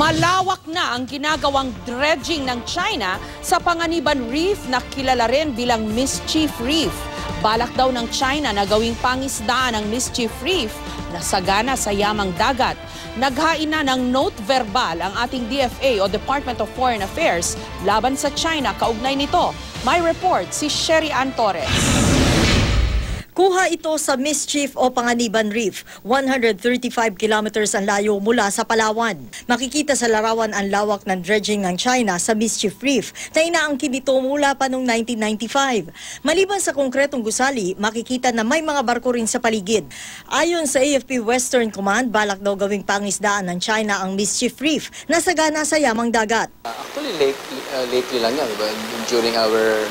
Malawak na ang ginagawang dredging ng China sa Panganiban Reef na kilala rin bilang Mischief Reef. Balak daw ng China na gawing pangisdaan ang Mischief Reef na sagana sa yamang dagat. Naghain na ng note verbal ang ating DFA o Department of Foreign Affairs laban sa China kaugnay nito. May report si Sherry Ann Torres. Kuha ito sa Mischief o Panganiban Reef, 135 kilometers ang layo mula sa Palawan. Makikita sa larawan ang lawak ng dredging ng China sa Mischief Reef na inaangkin nito mula pa noong 1995. Maliban sa konkretong gusali, makikita na may mga barko rin sa paligid. Ayon sa AFP Western Command, balak daw gawing pangisdaan ng China ang Mischief Reef na sagana sa yamang dagat. Actually, lately lang yan, diba? During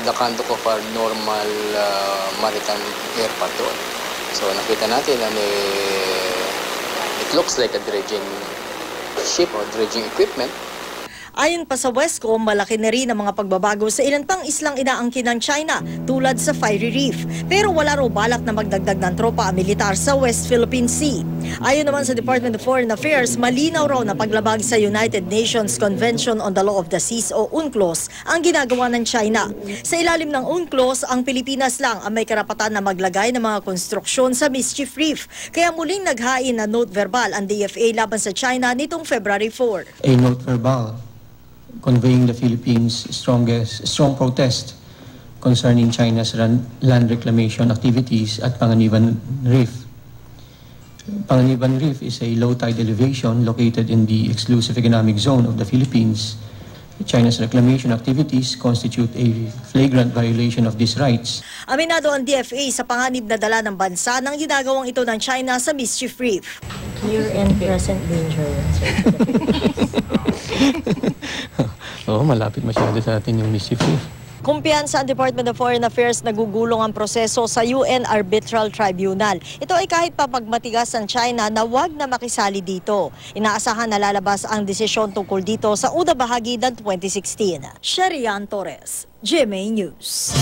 the conduct of our normal maritime airport doon. So nakita natin na it looks like a dredging ship or dredging equipment. Ayon pa sa Westcom, malaki na rin ang mga pagbabago sa ilang pang islang inaangkin ng China tulad sa Fiery Reef. Pero wala raw balak na magdagdag ng tropa militar sa West Philippine Sea. Ayon naman sa Department of Foreign Affairs, malinaw raw na paglabag sa United Nations Convention on the Law of the Seas o UNCLOS ang ginagawa ng China. Sa ilalim ng UNCLOS, ang Pilipinas lang ang may karapatan na maglagay ng mga konstruksyon sa Mischief Reef. Kaya muling naghain na note verbal ang DFA laban sa China nitong February 4. A note verbal conveying the Philippines' strong protest concerning China's land reclamation activities at Panganiban Reef. Panganiban Reef is a low tide elevation located in the exclusive economic zone of the Philippines. China's reclamation activities constitute a flagrant violation of these rights. Aminado ang DFA sa panganib na dala ng bansa ng ginagawang ito ng China sa Mischief Reef. Clear and present danger. Oo, malapit masyado sa atin yung Mischief Reef. Kumpiyansa ang Department of Foreign Affairs na gugulong ang proseso sa UN Arbitral Tribunal. Ito ay kahit pa pagmatigas ng China na wag na makisali dito. Inaasahan na lalabas ang desisyon tungkol dito sa unang bahagi ng 2016. Sherry Ann Torres, GMA News.